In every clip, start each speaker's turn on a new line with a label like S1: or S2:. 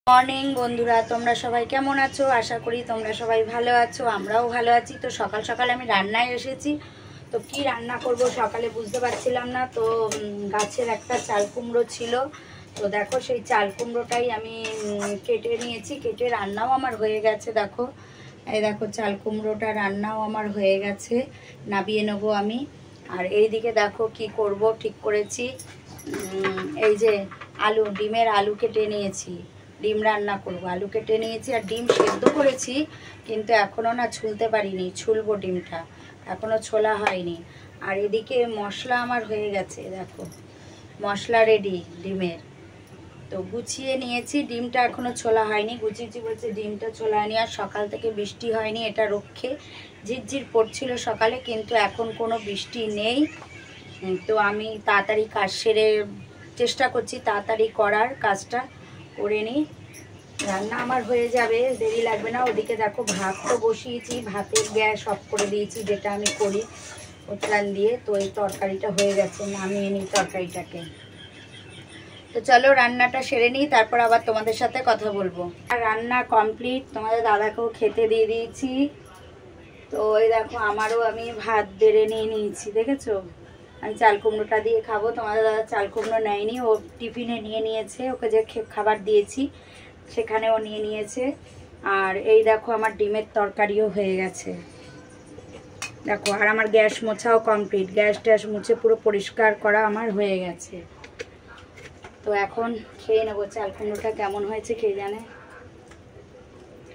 S1: Morning বন্ধুরা, তোমরা সবাই কেমন আছো? আশা করি তোমরা সবাই ভালো আছো, আমরাও ভালো আছি। তো সকাল সকাল আমি রান্নায় এসেছি। তো কি রান্না করব সকালে বুঝতে পারছিলাম না। তো গাছের একটা চাল কুমড়ো ছিল, তো দেখো সেই চাল কুমড়োটাই আমি কেটে নিয়েছি। কেটে রান্নাও আমার হয়ে গেছে। দেখো এই দেখো চাল কুমড়োটা রান্নাও আমার হয়ে গেছে, নাবিয়ে নেবো আমি। আর এইদিকে দেখো কি করব ঠিক করেছি। এই যে ডিমের আলু কেটে নিয়েছি, ডিম রান্না করব। আলু কেটে নিয়েছি আর ডিম সেদ্ধ করেছি, কিন্তু এখনও না ছুলতে পারিনি। ছুলবো ডিমটা, এখনও ছোলা হয়নি। আর এদিকে মশলা আমার হয়ে গেছে, দেখো মশলা রেডি ডিমের। তো গুছিয়ে নিয়েছি, ডিমটা এখনও ছোলা হয়নি। গুছিয়েছি বলছে ডিমটা ছোলা হয়নি। আর সকাল থেকে বৃষ্টি হয়নি, এটা রক্ষে ঝিরঝির পড়ছিল সকালে, কিন্তু এখন কোনো বৃষ্টি নেই। তো আমি তাড়াতাড়ি কাজ সেরে চেষ্টা করছি তাড়াতাড়ি করার কাজটা করে নিই। রান্না আমার হয়ে যাবে, দেরি লাগবে না। ওদিকে দেখো ভাত তো বসিয়েছি, ভাতের গ্যাস অফ করে দিয়েছি, যেটা আমি করি উতলান দিয়ে। তো এই তরকারিটা হয়ে গেছে, নামিয়ে নিই তরকারিটাকে। তো চলো রান্নাটা সেরে নিই, তারপর আবার তোমাদের সাথে কথা বলবো। আর রান্না কমপ্লিট, তোমাদের দাদাকেও খেতে দিয়ে দিয়েছি। তো ওই দেখো আমারও আমি ভাত বেড়ে নিয়ে নিয়েছি, দেখেছো? আমি চাল কুমড়োটা দিয়ে খাবো। তোমাদের দাদা চাল কুমড়ো নেয়নি, ও টিফিনে নিয়ে নিয়েছে। ওকে যে খাবার দিয়েছি সেখানে ও নিয়ে নিয়েছে। আর এই দেখো আমার ডিমের তরকারিও হয়ে গেছে, দেখো। আর আমার গ্যাস মোছাও কমপ্লিট, গ্যাস ট্যাস মুছে পুরো পরিষ্কার করা আমার হয়ে গেছে। তো এখন খেয়ে নেবো। চাল কুমড়োটা কেমন হয়েছে কে জানে।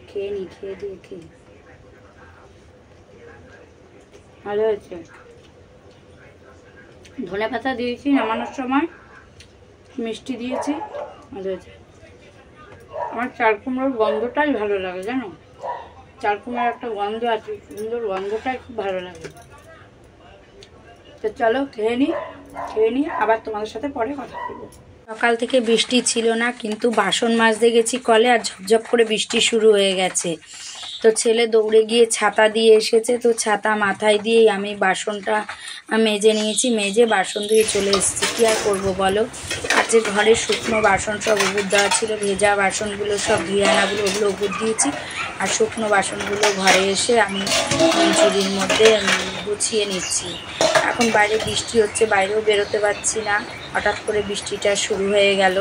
S1: খেয়ে নি, খেয়ে দিয়ে খেয়ে। ভালো হয়েছে। ধনে পাতা দিয়েছি নামানোর সময়, মিষ্টি দিয়েছি, ভালো হয়েছে। আমার চাল কুমড়োর গন্ধটাই ভালো লাগে, জানো? চাল কুমড়োর একটা গন্ধ আছে, সুন্দর গন্ধটাই খুব ভালো লাগে। তো চলো খেয়ে নিই, আবার তোমাদের সাথে পরে কথা বলবো। সকাল থেকে বৃষ্টি ছিল না, কিন্তু বাসন মাজতে গেছি কলে, আর ঝপঝপ করে বৃষ্টি শুরু হয়ে গেছে। তো ছেলে দৌড়ে গিয়ে ছাতা দিয়ে এসেছে, তো ছাতা মাথায় দিয়েই আমি বাসনটা মেজে নিয়েছি। মেজে বাসন ধুয়ে চলে এসেছি। কী আর করবো বলো? আর যে ঘরে শুকনো বাসন সব উপর দেওয়া ছিল, ভেজা বাসনগুলো সব ধুয়ে আনাগুলো ওগুলো উপর দিয়েছি। আর শুকনো বাসনগুলো ঘরে এসে আমি ঝুড়ির মধ্যে গুছিয়ে নিচ্ছি। এখন বাইরে বৃষ্টি হচ্ছে, বাইরেও বেরোতে পারছি না। হঠাৎ করে বৃষ্টিটা শুরু হয়ে গেল,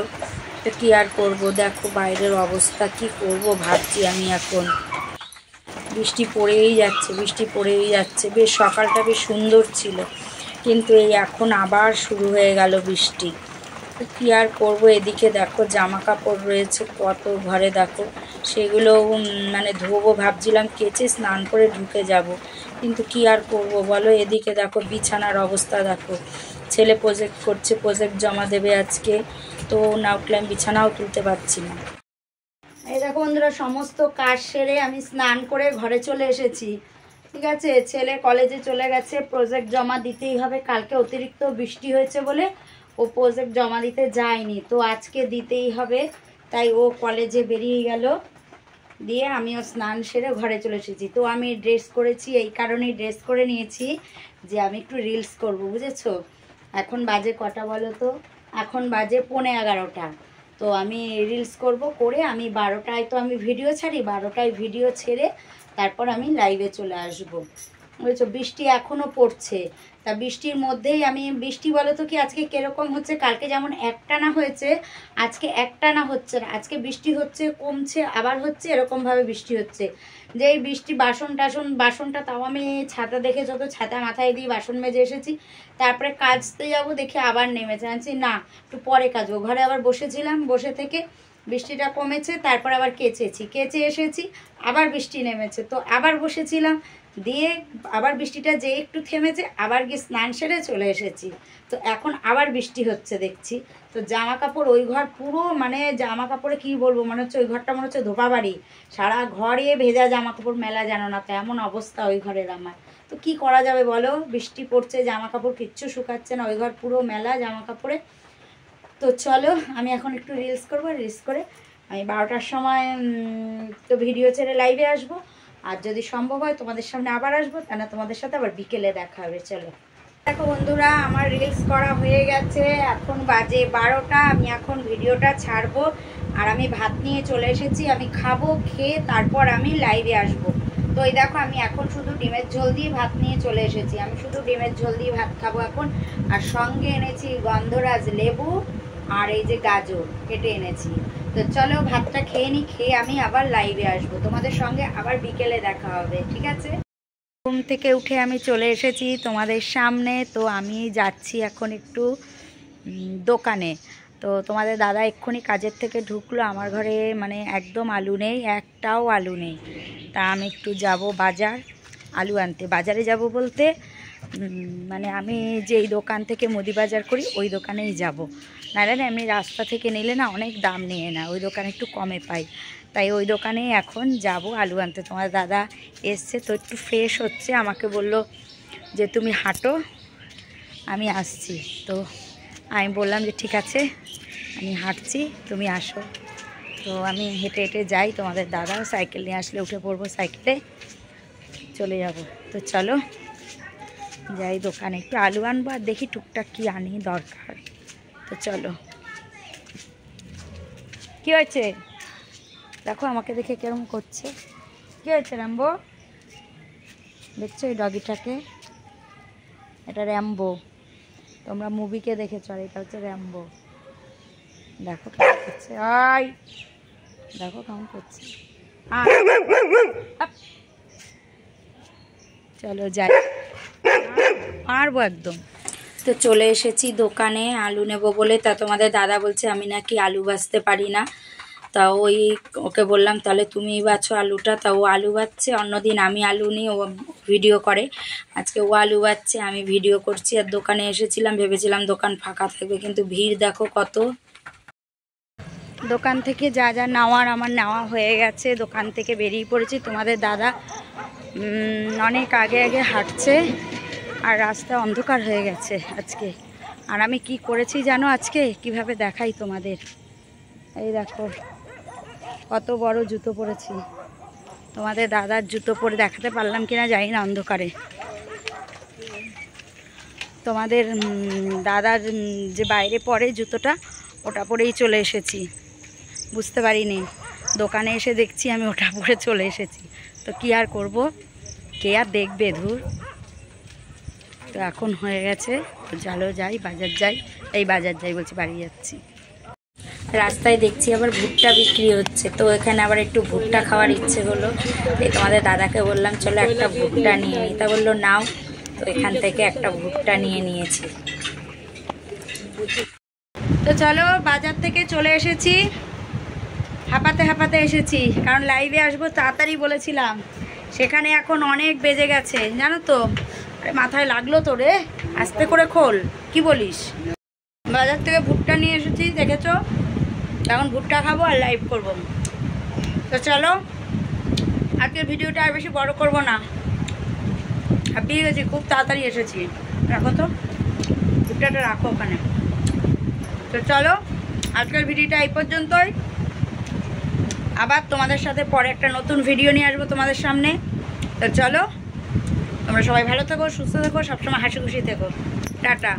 S1: তো কী আর করবো? দেখো বাইরের অবস্থা, কি করব ভাবছি আমি এখন। বৃষ্টি পড়েই যাচ্ছে। বেশ সকালটা বেশ সুন্দর ছিল, কিন্তু এই এখন আবার শুরু হয়ে গেল বৃষ্টি। তো কী আর করবো? এদিকে দেখো জামা কাপড় রয়েছে কত ঘরে, দেখো সেগুলো মানে ধোবো ভাবছিলাম, কেচে স্নান করে ঢুকে যাব, কিন্তু কি আর করব বলো? এদিকে দেখো বিছানার অবস্থা দেখো। ছেলে প্রজেক্ট করছে, প্রজেক্ট জমা দেবে আজকে, তো না উঠলে আমি বিছানাও তুলতে পারছি না। এই দেখো বন্ধুরা, সমস্ত কাজ সেরে আমি স্নান করে ঘরে চলে এসেছি। ঠিক আছে, ছেলে কলেজে চলে গেছে, প্রজেক্ট জমা দিতেই হবে। কালকে অতিরিক্ত বৃষ্টি হয়েছে বলে ও প্রজেক্ট জমা দিতে যায়নি, তো আজকে দিতেই হবে। তাই ও কলেজে বেরিয়ে গেল, দিয়ে আমিও স্নান সেরে ঘরে চলে এসেছি। তো আমি ড্রেস করেছি, এই কারণেই ড্রেস করে নিয়েছি যে আমি একটু রিলস করব, বুঝেছো? এখন বাজে কটা বলো তো? এখন বাজে 11:15। তো আমি রিলস করব, করে আমি 12টায় তো আমি ভিডিও ছাড়ি, 12টায় ভিডিও ছেড়ে তারপর আমি লাইভে চলে আসব, বুঝেছো? বৃষ্টি এখনও পড়ছে, তা বৃষ্টির মধ্যেই আমি বৃষ্টি বলো তো কি আজকে কীরকম হচ্ছে? কালকে যেমন একটানা হয়েছে, আজকে একটানা হচ্ছে না। আজকে বৃষ্টি হচ্ছে, কমছে, আবার হচ্ছে, এরকমভাবে বৃষ্টি হচ্ছে। যে এই বৃষ্টি বাসনটা তাও আমি ছাতা দেখে যত ছাতা মাথায় দিয়ে বাসন মেজে এসেছি, তারপরে কাচতে যাবো, দেখে আবার নেমেছে। আনছি না, একটু পরে কাচবো। ঘরে আবার বসেছিলাম, বসে থেকে বৃষ্টিটা কমেছে, তারপর আবার কেচে এসেছি, আবার বৃষ্টি নেমেছে, তো আবার বসেছিলাম, দিয়ে আবার বৃষ্টিটা যে একটু থেমেছে, আবার গিয়ে স্নান সেরে চলে এসেছি। তো এখন আবার বৃষ্টি হচ্ছে দেখছি। তো জামা কাপড় ওই ঘর পুরো, মানে জামা কাপড়ে কি বলবো, মনে হচ্ছে ওই ঘরটা মনে হচ্ছে ধোপা বাড়ি। সারা ঘরে ভেজা জামা কাপড় মেলা জানো না, তো এমন অবস্থা ওই ঘরের আমার। তো কি করা যাবে বলো? বৃষ্টি পড়ছে, জামা কাপড় কিচ্ছু শুকাচ্ছে না, ওই ঘর পুরো মেলা জামা কাপড়ে। তো চলো আমি এখন একটু রিলস করবো, রিলস করে আমি 12টার সময় তো ভিডিও ছেড়ে লাইভে আসবো। আর যদি সম্ভব হয় তোমাদের সামনে আবার আসবো, তাহলে তোমাদের সাথে আবার বিকেলে দেখা হবে। চলো দেখো বন্ধুরা, আমার রিলস করা হয়ে গেছে, এখন বাজে 12টা। আমি এখন ভিডিওটা ছাড়বো,
S2: আর আমি ভাত নিয়ে চলে এসেছি, আমি খাবো, খেয়ে তারপর আমি লাইভে আসবো। তো এই দেখো আমি এখন শুধু ডিমের ঝোল দিয়ে ভাত নিয়ে চলে এসেছি, আমি শুধু ডিমের ঝোল দিয়ে ভাত খাবো এখন। আর সঙ্গে এনেছি গন্ধরাজ লেবু আর এই যে গাজর কেটে এনেছি। তো চলো ভাতটা খেয়ে নিই, খেয়ে আমি আবার লাইভে আসবো, তোমাদের সঙ্গে আবার বিকেলে দেখা হবে, ঠিক আছে? ঘুম থেকে উঠে আমি চলে এসেছি তোমাদের সামনে। তো আমি যাচ্ছি এখন একটু দোকানে। তো তোমাদের দাদা এক্ষুনি কাজের থেকে ঢুকলো, আমার ঘরে মানে একদম আলু নেই, একটাও আলু নেই। তা আমি একটু যাব বাজার আলু আনতে। বাজারে যাব বলতে মানে আমি যেই দোকান থেকে মুদি বাজার করি ওই দোকানেই যাব, নাহলে না এমনি রাস্তা থেকে নিলে না অনেক দাম নিয়ে না, ওই দোকানে একটু কমে পাই, তাই ওই দোকানেই এখন যাব আলু আনতে। তোমার দাদা এসছে তো একটু ফ্রেশ হচ্ছে, আমাকে বলল যে তুমি হাঁটো আমি আসছি। তো আমি বললাম যে ঠিক আছে আমি হাঁটছি তুমি আসো। তো আমি হেঁটে হেঁটে যাই, তোমাদের দাদা সাইকেল নিয়ে আসলে উঠে পড়বো, সাইকেলে চলে যাব। তো চলো যাই দোকানে, একটু আলু আনবো আর দেখি টুকটাক কি আনি দরকার। তো চলো। কি হয়েছে দেখো আমাকে দেখে কেরম করছে, কি হয়েছে র্যাম্বো? দেখছো এই ডগিটাকে, এটা র্যাম্বো, তোমরা মুভিকে দেখেছো, আর এটা হচ্ছে র্যাম্বো। দেখো কেমন করছে, আই দেখো কেমন করছে। চলো যাই, মারবো একদম। তো চলে এসেছি দোকানে আলু নেব বলে। তা তোমাদের দাদা বলছে আমি নাকি আলু বাছতে পারি না। তা ওকে বললাম তাহলে তুমি বাছো আলুটা। তা ও আলু বাছছে, অন্যদিন আমি আলু নিই, ও ভিডিও করে। আজকে ও আলু বাছছে, আমি ভিডিও করছি। আর দোকানে এসেছিলাম, ভেবেছিলাম দোকান ফাঁকা থাকবে, কিন্তু ভিড় দেখো কত। দোকান থেকে যা যা নেওয়ার আমার নেওয়া হয়ে গেছে, দোকান থেকে বেরিয়ে পড়েছি। তোমাদের দাদা অনেক আগে আগে হাঁটছে, আর রাস্তা অন্ধকার হয়ে গেছে আজকে। আর আমি কি করেছি জানো আজকে, কিভাবে দেখাই তোমাদের। এই দেখো কত বড় জুতো পরেছি, তোমাদের দাদার জুতো পরে দেখাতে পারলাম কিনা জানি না অন্ধকারে। তোমাদের দাদার যে বাইরে পরে জুতোটা, ওটা পরেই চলে এসেছি, বুঝতে পারিনি। দোকানে এসে দেখছি আমি ওটা পরে চলে এসেছি। তো কি আর করব, কে আর দেখবে, ধুর। তো এখন হয়ে গেছে, তো চলো যাই বাজার যাই, এই বাজার যাই বলছি, বাড়ি যাচ্ছি। রাস্তায় দেখছি আবার ভুট্টা বিক্রি হচ্ছে, তো এখানে আবার একটু ভুট্টা খাওয়ার ইচ্ছে হলো। এই তোমাদের দাদাকে বললাম চলো একটা ভুট্টা নিয়ে নিই, তা বললো নাও। তো এখান থেকে একটা ভুট্টা নিয়ে নিয়েছি। তো চলো বাজার থেকে চলে এসেছি, হাঁপাতে হাঁপাতে এসেছি, কারণ লাইভে আসবো তাড়াতাড়ি বলেছিলাম, সেখানে এখন অনেক বেজে গেছে জানো তো। আরে মাথায় লাগলো তো রে, আস্তে করে খোল, কি বলিস। বাজার থেকে ভুট্টা নিয়ে এসেছি, দেখেছো, এখন ভুট্টা খাবো আর লাইভ করবো। তো চলো আজকের ভিডিওটা আর বেশি বড় করব না, হাঁপিয়ে গেছি, খুব তাড়াতাড়ি এসেছি। রাখো তো ভুট্টাটা, রাখো ওখানে। তো চলো আজকের ভিডিওটা এই পর্যন্তই, আবার তোমাদের সাথে পরে একটা নতুন ভিডিও নিয়ে আসবো তোমাদের সামনে। তো চলো তোমরা সবাই ভালো থেকো, সুস্থ থেকো, সবসময় হাসি খুশি থেকো, টাটা।